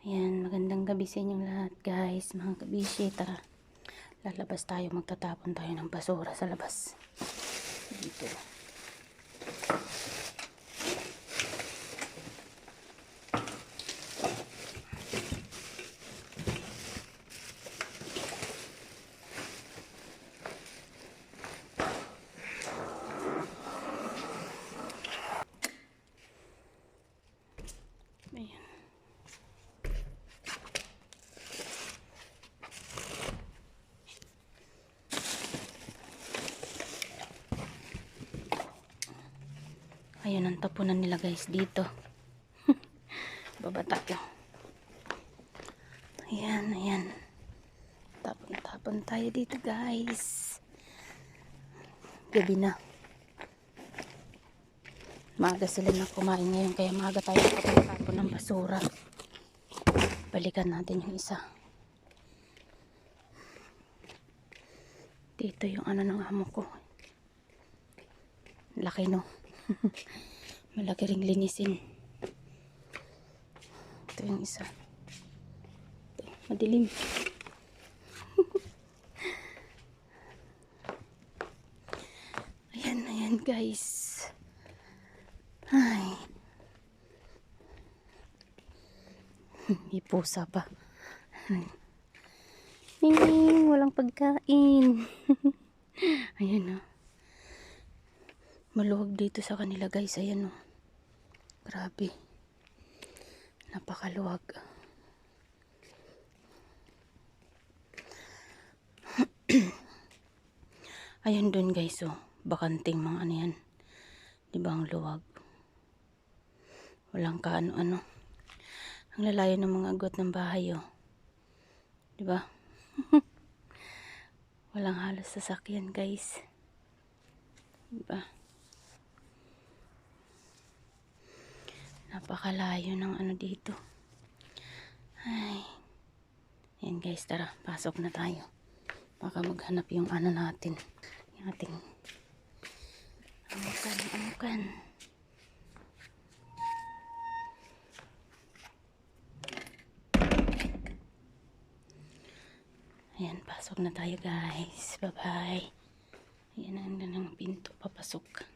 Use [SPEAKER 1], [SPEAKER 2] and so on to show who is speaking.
[SPEAKER 1] Ayan, magandang gabi sa inyong lahat guys, mga kabisye. Tara, lalabas tayo, magtatapon tayo ng basura sa labas. Dito. Ayan. Ayun ang tapunan nila guys dito. Baba tayo. Ayan, ayan. Tapon tayo dito guys. Gabi na. Maaga sila na kumain ngayon kaya maaga tayo tapon ng basura. Balikan natin yung isa. Dito yung ano ng amo ko. Laki no. Malaki ring linisin. Ito yung isa. Ito, madilim. Ayan, ayan guys. Ay. May pusa pa. Walang pagkain. Ayan o. Maluwag dito sa kanila guys. Ayan o. Grabe. Napakaluwag. Ayan dun guys o. Bakanting mga ano yan. Diba ang luwag? Walang kaano-ano. Ang lalayo ng mga agot ng bahay o. Diba? Walang halos sasakyan guys. Diba? Napakalayo ng ano dito. Ay. Ayan guys, tara. Pasok na tayo. Baka maghanap yung ano natin. Yung ating amukan. Ayan, pasok na tayo guys. Bye bye. Ayan ang pinto papasok.